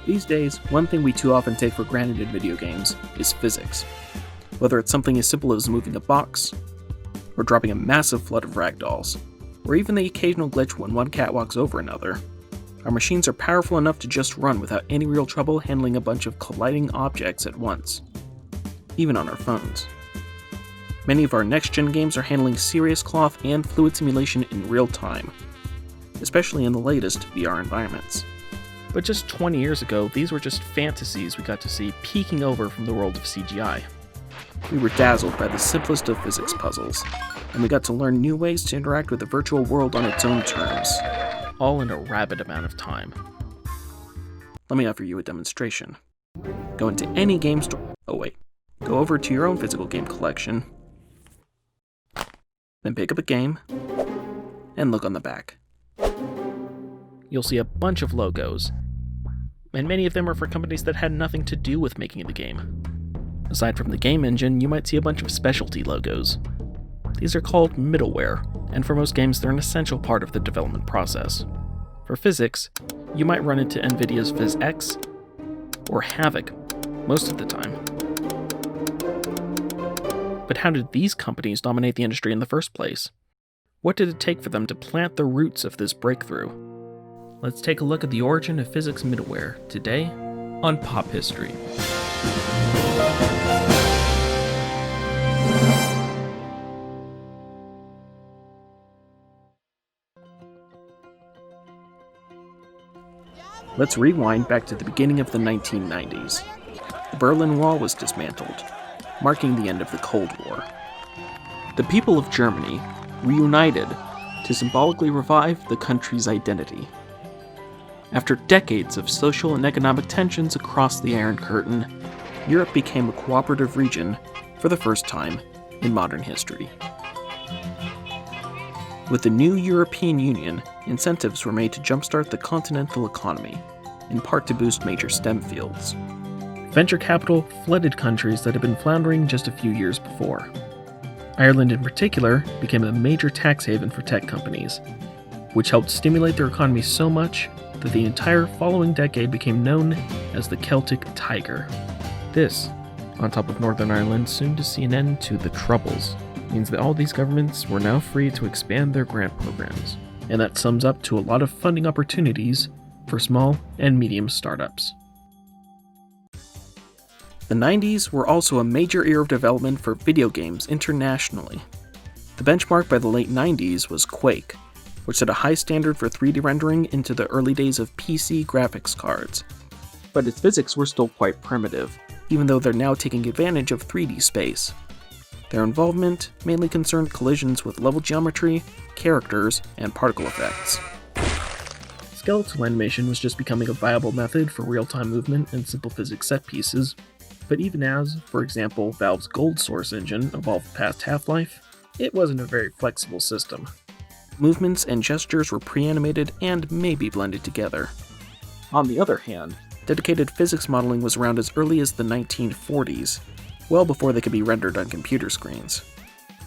These days, one thing we too often take for granted in video games is physics. Whether it's something as simple as moving a box, or dropping a massive flood of ragdolls, or even the occasional glitch when one cat walks over another, our machines are powerful enough to just run without any real trouble handling a bunch of colliding objects at once, even on our phones. Many of our next-gen games are handling serious cloth and fluid simulation in real time, especially in the latest VR environments. But just 20 years ago, these were just fantasies we got to see peeking over from the world of CGI. We were dazzled by the simplest of physics puzzles, and we got to learn new ways to interact with the virtual world on its own terms, all in a rapid amount of time. Let me offer you a demonstration. Go into any game store. Go over to your own physical game collection, then pick up a game, and look on the back. You'll see a bunch of logos, and many of them are for companies that had nothing to do with making the game. Aside from the game engine, you might see a bunch of specialty logos. These are called middleware, and for most games they're an essential part of the development process. For physics, you might run into NVIDIA's PhysX or Havok most of the time. But how did these companies dominate the industry in the first place? What did it take for them to plant the roots of this breakthrough? Let's take a look at the origin of physics middleware today on Pop History. Let's rewind back to the beginning of the 1990s. The Berlin Wall was dismantled, marking the end of the Cold War. The people of Germany reunited to symbolically revive the country's identity. After decades of social and economic tensions across the Iron Curtain, Europe became a cooperative region for the first time in modern history. With the new European Union, incentives were made to jumpstart the continental economy, in part to boost major STEM fields. Venture capital flooded countries that had been floundering just a few years before. Ireland in particular became a major tax haven for tech companies, which helped stimulate their economy so much that the entire following decade became known as the Celtic Tiger. This, on top of Northern Ireland soon to see an end to the Troubles, means that all these governments were now free to expand their grant programs, and that sums up to a lot of funding opportunities for small and medium startups. The 90s were also a major era of development for video games internationally. The benchmark by the late 90s was Quake, which set a high standard for 3D rendering into the early days of PC graphics cards. But its physics were still quite primitive, even though they're now taking advantage of 3D space. Their involvement mainly concerned collisions with level geometry, characters, and particle effects. Skeletal animation was just becoming a viable method for real-time movement and simple physics set pieces, but even as, for example, Valve's Gold Source engine evolved past Half-Life, it wasn't a very flexible system. Movements and gestures were pre-animated and maybe blended together. On the other hand, dedicated physics modeling was around as early as the 1940s, well before they could be rendered on computer screens.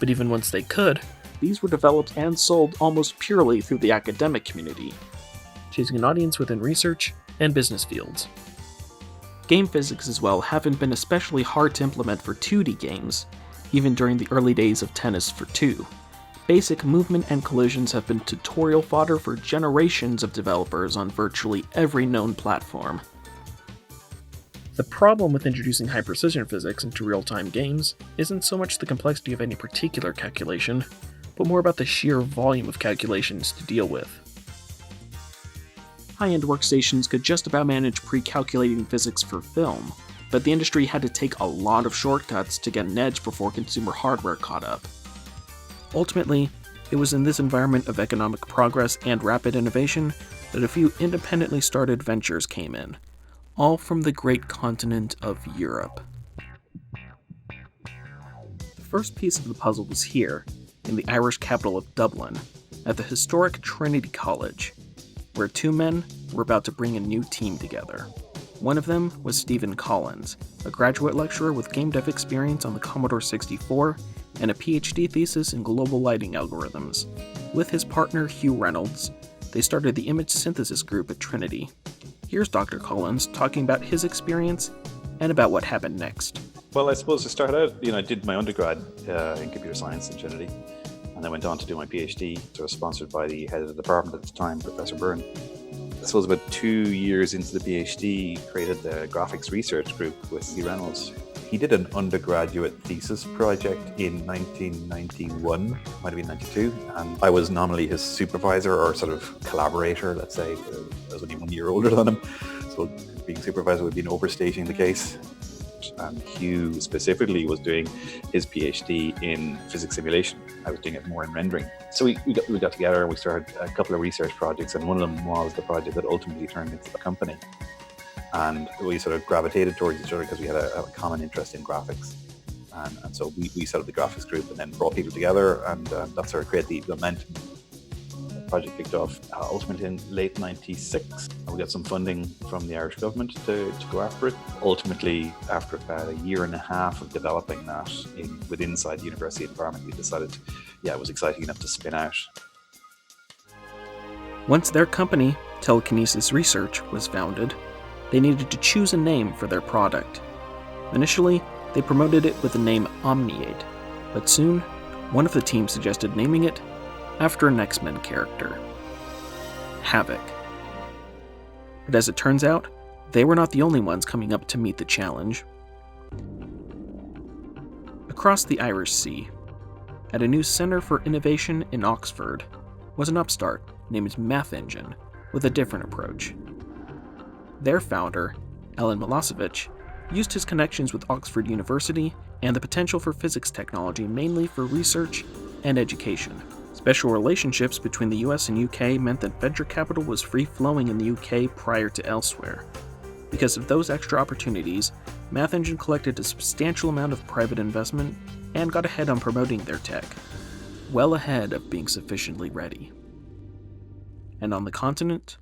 But even once they could, these were developed and sold almost purely through the academic community, chasing an audience within research and business fields. Game physics as well haven't been especially hard to implement for 2D games, even during the early days of Tennis for Two. Basic movement and collisions have been tutorial fodder for generations of developers on virtually every known platform. The problem with introducing high-precision physics into real-time games isn't so much the complexity of any particular calculation, but more about the sheer volume of calculations to deal with. High-end workstations could just about manage pre-calculating physics for film, but the industry had to take a lot of shortcuts to get an edge before consumer hardware caught up. Ultimately, it was in this environment of economic progress and rapid innovation that a few independently started ventures came in, all from the great continent of Europe. The first piece of the puzzle was here, in the Irish capital of Dublin, at the historic Trinity College, where two men were about to bring a new team together. One of them was Stephen Collins, a graduate lecturer with game dev experience on the Commodore 64 and a PhD thesis in global lighting algorithms. With his partner Hugh Reynolds, they started the image synthesis group at Trinity. Here's Dr. Collins talking about his experience and about what happened next. Well, I suppose to start out, I did my undergrad in computer science in Trinity, and I went on to do my PhD, sort of sponsored by the head of the department at the time, Professor Byrne. I suppose about 2 years into the PhD, created the graphics research group with Lee Reynolds. He did an undergraduate thesis project in 1991, might have been 92, and I was nominally his supervisor or sort of collaborator, let's say. I was only 1 year older than him, so being supervisor would be overstating the case. And Hugh specifically was doing his PhD in physics simulation. I was doing it more in rendering. So we got together and we started a couple of research projects, and one of them was the project that ultimately turned into the company. And we sort of gravitated towards each other because we had a common interest in graphics. And so we set up the graphics group and then brought people together, and that sort of created the momentum. The project kicked off ultimately in late 96. We got some funding from the Irish government to go after it. Ultimately, after about a year and a half of developing that inside the university environment, we decided, it was exciting enough to spin out. Once their company, Telekinesis Research, was founded, they needed to choose a name for their product. Initially, they promoted it with the name Omni-Aid, but soon, one of the team suggested naming it after an X-Men character, Havok. But as it turns out, they were not the only ones coming up to meet the challenge. Across the Irish Sea, at a new Centre for Innovation in Oxford, was an upstart named Math Engine with a different approach. Their founder, Alan Milosevic, used his connections with Oxford University and the potential for physics technology mainly for research and education. Special relationships between the US and UK meant that venture capital was free-flowing in the UK prior to elsewhere. Because of those extra opportunities, Math Engine collected a substantial amount of private investment and got ahead on promoting their tech, well ahead of being sufficiently ready. And on the continent,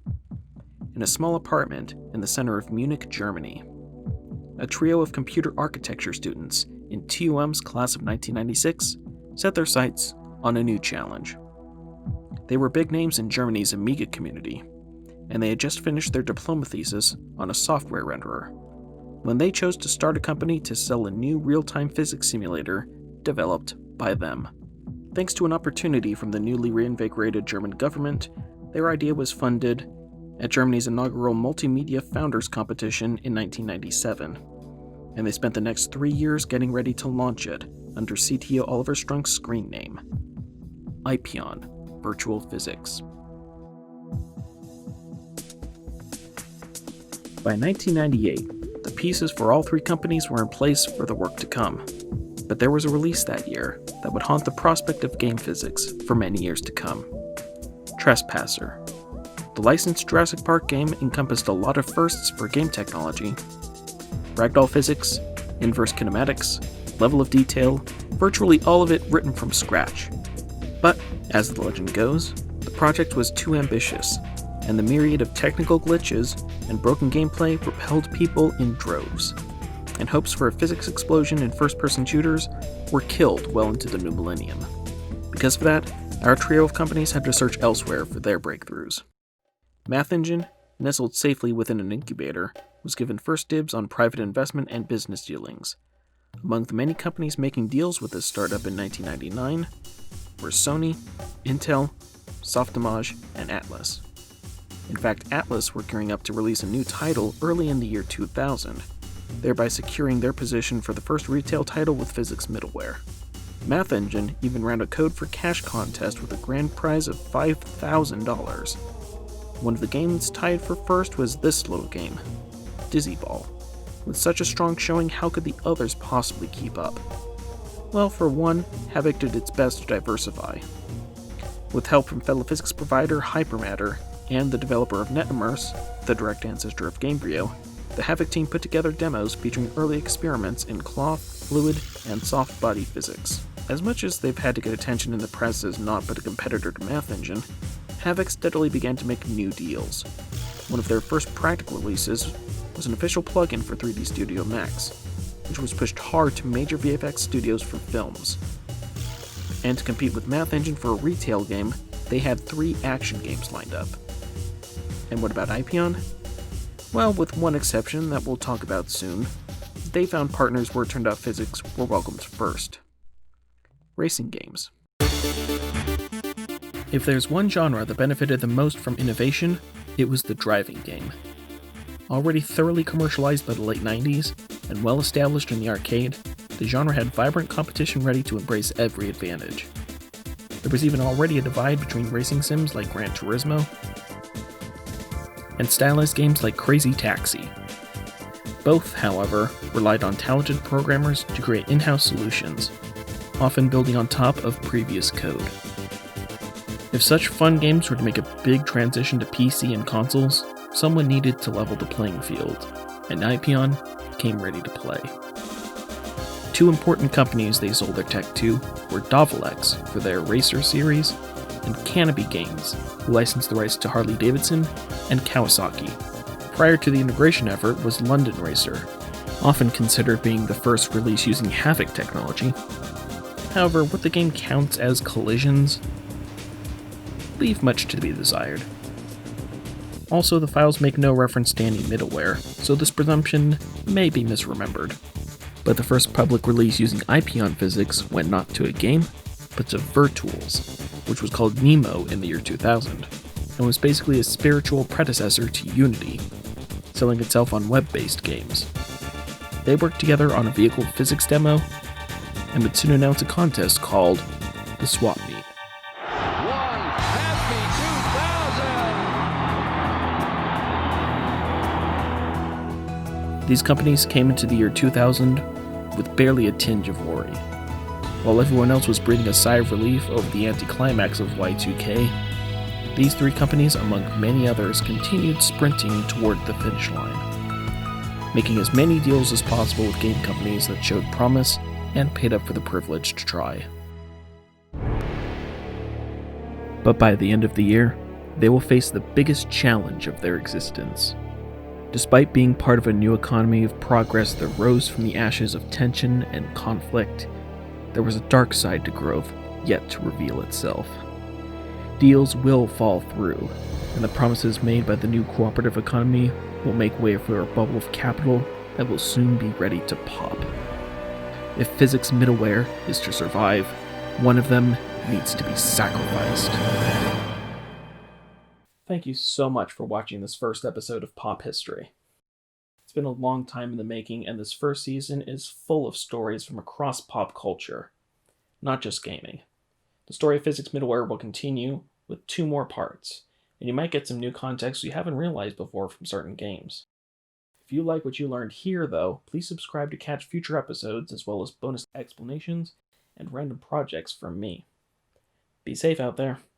in a small apartment in the center of Munich, Germany, a trio of computer architecture students in TUM's class of 1996 set their sights on a new challenge. They were big names in Germany's Amiga community, and they had just finished their diploma thesis on a software renderer, when they chose to start a company to sell a new real-time physics simulator developed by them. Thanks to an opportunity from the newly reinvigorated German government, their idea was funded at Germany's inaugural Multimedia Founders Competition in 1997, and they spent the next 3 years getting ready to launch it under CTO Oliver Strunk's screen name, IPEON Virtual Physics. By 1998, the pieces for all three companies were in place for the work to come, but there was a release that year that would haunt the prospect of game physics for many years to come. Trespasser. The licensed Jurassic Park game encompassed a lot of firsts for game technology. Ragdoll physics, inverse kinematics, level of detail, virtually all of it written from scratch. But, as the legend goes, the project was too ambitious, and the myriad of technical glitches and broken gameplay repelled people in droves, and hopes for a physics explosion in first-person shooters were killed well into the new millennium. Because of that, our trio of companies had to search elsewhere for their breakthroughs. Math Engine, nestled safely within an incubator, was given first dibs on private investment and business dealings. Among the many companies making deals with this startup in 1999 were Sony, Intel, Softimage, and Atlas. In fact, Atlas were gearing up to release a new title early in the year 2000, thereby securing their position for the first retail title with physics middleware. Math Engine even ran a code for cash contest with a grand prize of $5,000. One of the games tied for first was this little game, Dizzy Ball. With such a strong showing, how could the others possibly keep up? Well, for one, Havok did its best to diversify. With help from fellow physics provider Hypermatter and the developer of Netimmerse, the direct ancestor of Gamebryo, the Havok team put together demos featuring early experiments in cloth, fluid, and soft body physics. As much as they've had to get attention in the press as not but a competitor to Math Engine, Havok steadily began to make new deals. One of their first practical releases was an official plugin for 3D Studio Max, which was pushed hard to major VFX studios for films. And to compete with Math Engine for a retail game, they had 3 action games lined up. And what about IPEON? Well, with one exception that we'll talk about soon. They found partners where it turned out physics were welcomed first. Racing games. If there's one genre that benefited the most from innovation, it was the driving game. Already thoroughly commercialized by the late 90s and well established in the arcade, the genre had vibrant competition ready to embrace every advantage. There was even already a divide between racing sims like Gran Turismo and stylized games like Crazy Taxi. Both, however, relied on talented programmers to create in-house solutions, often building on top of previous code. If such fun games were to make a big transition to PC and consoles, someone needed to level the playing field, and Ipion came ready to play. Two important companies they sold their tech to were Davalex for their Racer series, and Canopy Games, who licensed the rights to Harley-Davidson and Kawasaki. Prior to the integration effort was London Racer, often considered being the first release using Havok technology. However, what the game counts as collisions leave much to be desired. Also, the files make no reference to any middleware, so this presumption may be misremembered. But the first public release using Ipion physics went not to a game, but to Virtuals, which was called Nemo in the year 2000, and was basically a spiritual predecessor to Unity, selling itself on web-based games. They worked together on a vehicle physics demo, and would soon announce a contest called the Swap Meet. These companies came into the year 2000 with barely a tinge of worry. While everyone else was breathing a sigh of relief over the anticlimax of Y2K, these three companies, among many others, continued sprinting toward the finish line, making as many deals as possible with game companies that showed promise and paid up for the privilege to try. But by the end of the year, they will face the biggest challenge of their existence. Despite being part of a new economy of progress that rose from the ashes of tension and conflict, there was a dark side to growth yet to reveal itself. Deals will fall through, and the promises made by the new cooperative economy will make way for a bubble of capital that will soon be ready to pop. If physics middleware is to survive, one of them needs to be sacrificed. Thank you so much for watching this first episode of Pop History. It's been a long time in the making, and this first season is full of stories from across pop culture, not just gaming. The story of physics middleware will continue with 2 more parts, and you might get some new context you haven't realized before from certain games. If you like what you learned here, though, please subscribe to catch future episodes, as well as bonus explanations and random projects from me. Be safe out there.